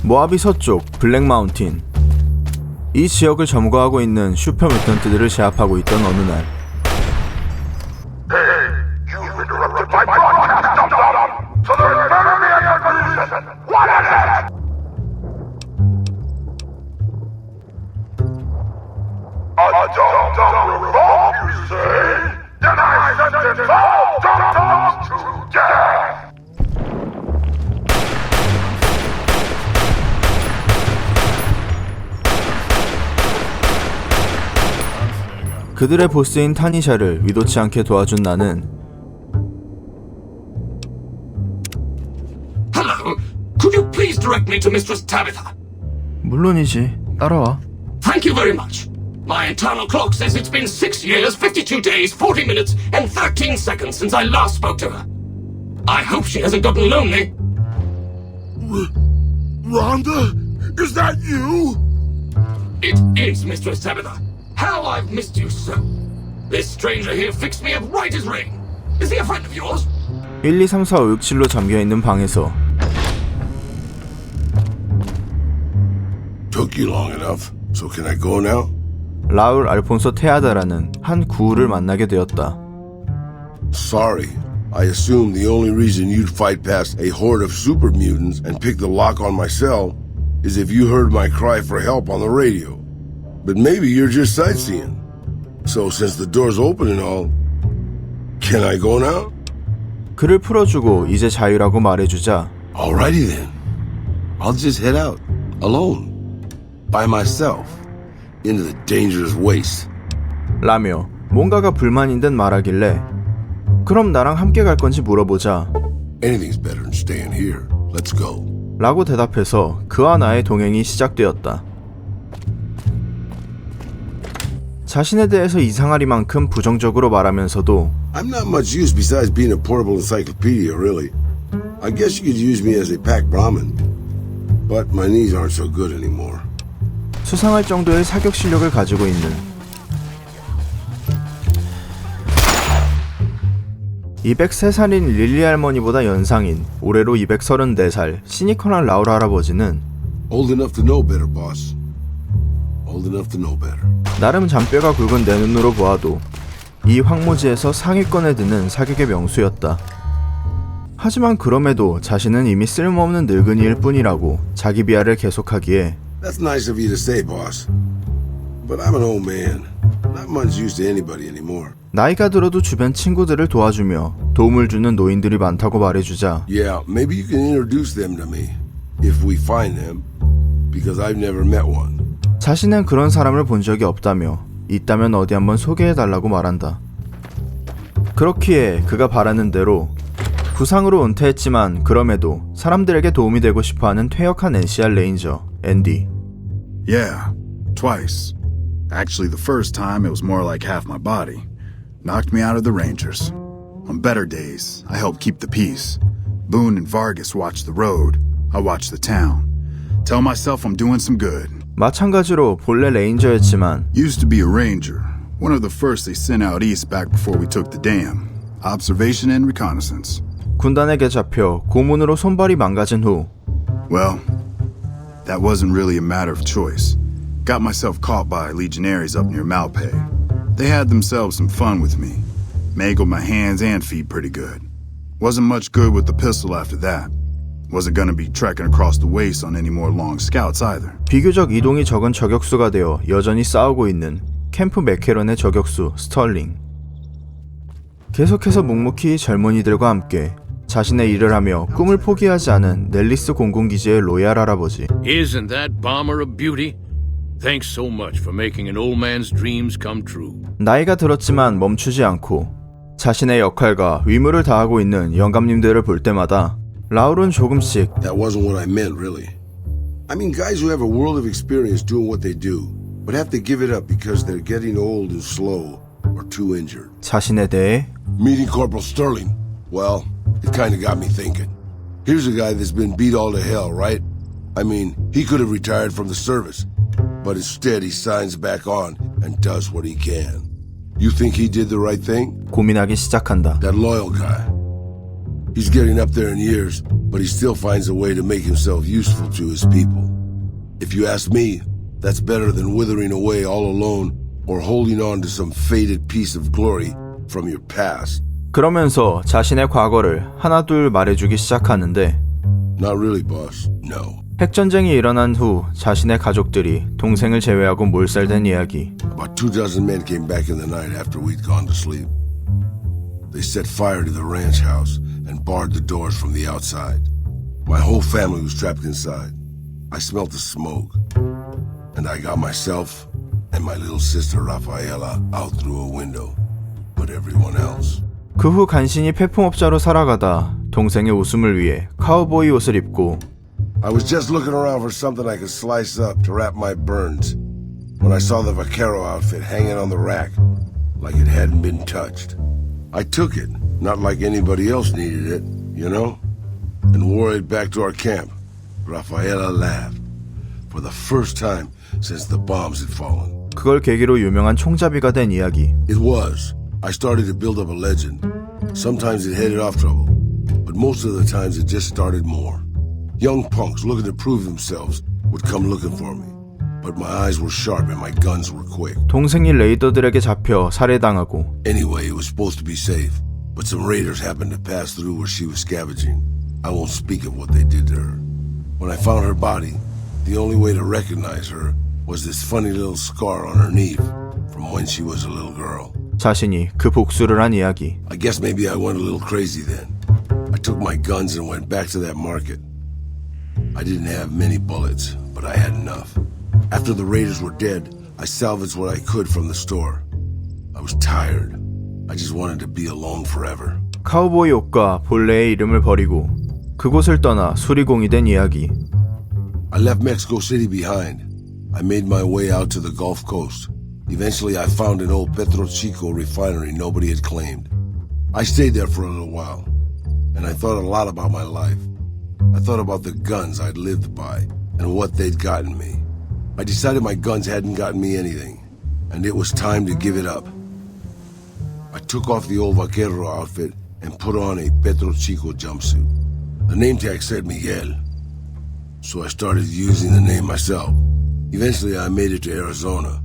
모하비 서쪽 블랙 마운틴. 이 지역을 점거하고 있는 슈퍼 뮤턴트들을 제압하고 있던 어느 날, 그들의 보스인 타니샤를 의도치 않게 도와준 나는 Hello, could you please direct me to Mistress Tabitha? 물론이지, 따라와. Thank you very much. My internal clock says it's been 6 years, 52 days, 40 minutes, and 13 seconds since I last spoke to her. I hope she hasn't gotten lonely. Rhonda? Is that you? It is, Mistress Tabitha. How I've missed you so. This stranger here fixed me up right as rain. Is he a friend of yours? 1, 2, 3, 4, 5, 6, 7로 잠겨있는 방에서 Took you long enough. So can I go now? 라울 알폰소 테하다라는 한 구우를 만나게 되었다. Sorry. I assumed the only reason you'd fight past a horde of super mutants and pick the lock on my cell is if you heard my cry for help on the radio. But maybe you're just sightseeing. So since the door's open and all, can I go now? 그를 풀어주고 이제 자유라고 말해주자 Alrighty then. I'll just head out, alone, by myself, into the dangerous waste. 라며 뭔가가 불만인 듯 말하길래 그럼 나랑 함께 갈 건지 물어보자 Anything's better than staying here. Let's go. 라고 대답해서 그와 나의 동행이 시작되었다. 자신에 대해서 이상하리만큼 부정적으로 말하면서도 I'm not much use besides being a portable encyclopedia, really. I guess you could use me as a packed Brahmin. But my knees aren't so good anymore. 수상할 정도의 사격 실력을 가지고 있는 203살인 릴리 할머니보다 연상인 올해로 234살 시니컬한 라울 할아버지는 Old enough to know better, boss. Old enough to know better. 나름 잔뼈가 굵은 내 눈으로 보아도 이 황무지에서 상위권에 드는 사격의 명수였다. 하지만 그럼에도 자신은 이미 쓸모없는 늙은이일 뿐이라고 자기 비하를 계속하기에 That's nice of you to say, boss. But I'm an old man. Not much use to anybody anymore. 나이가 들어도 주변 친구들을 도와주며 도움을 주는 노인들이 많다고 말해주자 Yeah, maybe you can introduce them to me. If we find them. Because I've never met one. 자신은 그런 사람을 본 적이 없다며 있다면 어디 한번 소개해달라고 말한다. 그렇기에 그가 바라는 대로 부상으로 은퇴했지만 그럼에도 사람들에게 도움이 되고 싶어하는 퇴역한 NCR 레인저 앤디. Yeah, twice. Actually, the first time it was more like half my body. Knocked me out of the Rangers. On better days, I helped keep the peace. Boone and Vargas watch the road. I watch the town. Tell myself I'm doing some good. 마찬가지로 본래 레인저였지만 Used to be a ranger. One of the first they sent out east back before we took the dam. Observation and reconnaissance. 군단에게 잡혀 고문으로 손발이 망가진 후 Well, that wasn't really a matter of choice. Got myself caught by legionaries up near Malpay. They had themselves some fun with me. Mangled my hands and feet pretty good. Wasn't much good with the pistol after that. Wasn't gonna be trekking across the waste on any more long scouts either. 비교적 이동이 적은 저격수가 되어 여전히 싸우고 있는 캠프 맥캐런의 저격수 스털링. 계속해서 묵묵히 젊은이들과 함께 자신의 일을 하며 꿈을 포기하지 않은 넬리스 공군기지의 로얄 할아버지. Isn't that bomber a beauty? Thanks so much for making an old man's dreams come true. 나이가 들었지만 멈추지 않고 자신의 역할과 의무를 다하고 있는 영감님들을 볼 때마다 라울은 조금씩 That wasn't what I meant, really. I mean, guys who have a world of experience doing what they do, but have to give it up because they're getting old and slow or too injured. 자신에 대해 Meeting Corporal Sterling, well, it kind of got me thinking. Here's a guy that's been beat all to hell, right? I mean, he could have retired from the service, but instead he signs back on and does what he can. You think he did the right thing? 고민하기 시작한다. That loyal guy. He's getting up there in years, but he still finds a way to make himself useful to his people. If you ask me, that's better than withering away all alone or holding on to some faded piece of glory from your past. 그러면서 자신의 과거를 하나둘 말해주기 시작하는데 Not really, boss. No. 핵전쟁이 일어난 후 자신의 가족들이 동생을 제외하고 몰살된 이야기. About 24 men came back in the night after we'd gone to sleep. They set fire to the ranch house and barred the doors from the outside. My whole family was trapped inside. I smelt the smoke, and I got myself and my little sister Rafaela out through a window, but everyone else. 그 후 간신히 폐품업자로 살아가다 동생의 웃음을 위해 카우보이 옷을 입고 I was just looking around for something I could slice up to wrap my burns when I saw the vaquero outfit hanging on the rack like it hadn't been touched. I took it, not like anybody else needed it, you know, and wore it back to our camp. Rafaela laughed for the first time since the bombs had fallen. 그걸 계기로 유명한 총잡이가 된 이야기. It was. I started to build up a legend. Sometimes it headed off trouble, but most of the times it just started more. Young punks looking to prove themselves would come looking for me, but my eyes were sharp and my guns were quick. 동생이 레이더들에게 잡혀 살해당하고 Anyway, it was supposed to be safe, but some raiders happened to pass through where she was scavenging. I won't speak of what they did to her. When I found her body, the only way to recognize her was this funny little scar on her knee from when she was a little girl. 자신이 그 복수를 한 이야기. I guess maybe I went a little crazy then. I took my guns and went back to that market. I didn't have many bullets, but I had enough. After the raiders were dead, I salvaged what I could from the store. I was tired. I just wanted to be alone forever. 카우보이 옷과 본래의 이름을 버리고 그곳을 떠나 수리공이 된 이야기. I left Mexico City behind. I made my way out to the Gulf Coast. Eventually, I found an old Petro Chico refinery nobody had claimed. I stayed there for a little while, and I thought a lot about my life. I thought about the guns I'd lived by and what they'd gotten me. I decided my guns hadn't gotten me anything, and it was time to give it up. I took off the old vaquero outfit and put on a Petro Chico jumpsuit. The name tag said Miguel, so I started using the name myself. Eventually, I made it to Arizona.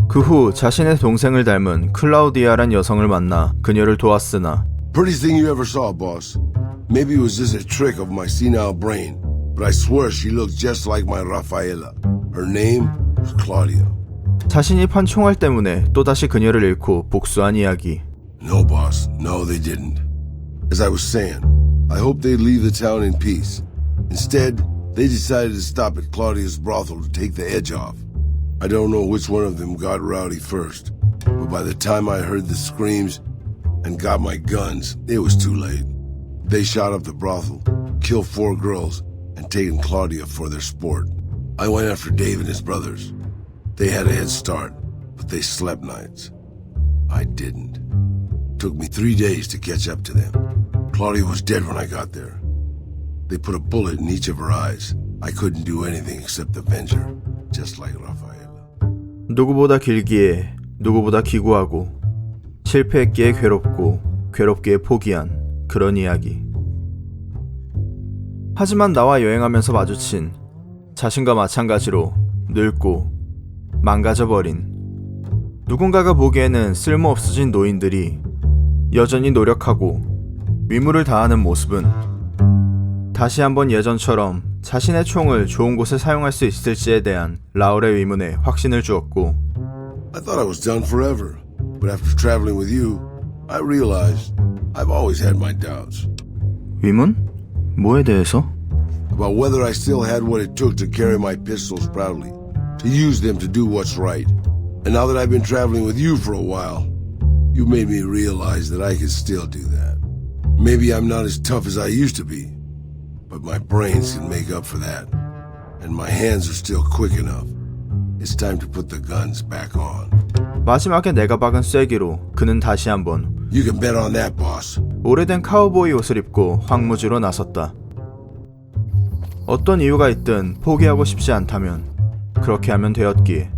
그 후 자신의 동생을 닮은 클라우디아란 여성을 만나 그녀를 도왔으나 Prettiest thing you ever saw, boss. Maybe it was just a trick of my senile brain, but I swear she looked just like my Rafaela. Her name was Claudia. 자신이 판 총알 때문에 또다시 그녀를 잃고 복수한 이야기. No, boss. No, they didn't. As I was saying, I hoped they'd leave the town in peace. Instead, they decided to stop at Claudia's brothel to take the edge off. I don't know which one of them got rowdy first, but by the time I heard the screams and got my guns, it was too late. They shot up the brothel, killed 4 girls, and taken Claudia for their sport. I went after Dave and his brothers. They had a head start, but they slept nights. I didn't. It took me 3 days to catch up to them. Claudia was dead when I got there. They put a bullet in each of her eyes. I couldn't do anything except avenge her, just like Rafaela. 누구보다 길기에 누구보다 기구하고 실패했기에 괴롭고 괴롭기에 포기한 그런 이야기. 하지만 나와 여행하면서 마주친 자신과 마찬가지로 늙고 망가져버린 누군가가 보기에는 쓸모없어진 노인들이 여전히 노력하고 위무를 다하는 모습은 다시 한번 예전처럼 자신의 총을 좋은 곳에 사용할 수 있을지에 대한 라울의 의문에 확신을 주었고 I thought I was done forever, but after traveling with you, I realized I've always had my doubts. 위문? 뭐에 대해서? About whether I still had what it took to carry my pistols proudly, to use them to do what's right. And now that I've been traveling with you for a while, you made me realize that I could still do that. Maybe I'm not as tough as I used to be, but my brains can make up for that. And my hands are still quick enough. It's time to put the guns back on. 마지막에 내가 박은 쐐기로 그는 다시 한번 You can bet on that, boss. 오래된 카우보이 옷을 입고 황무지로 나섰다. 어떤 이유가 있든 포기하고 싶지 않다면 그렇게 하면 되었기에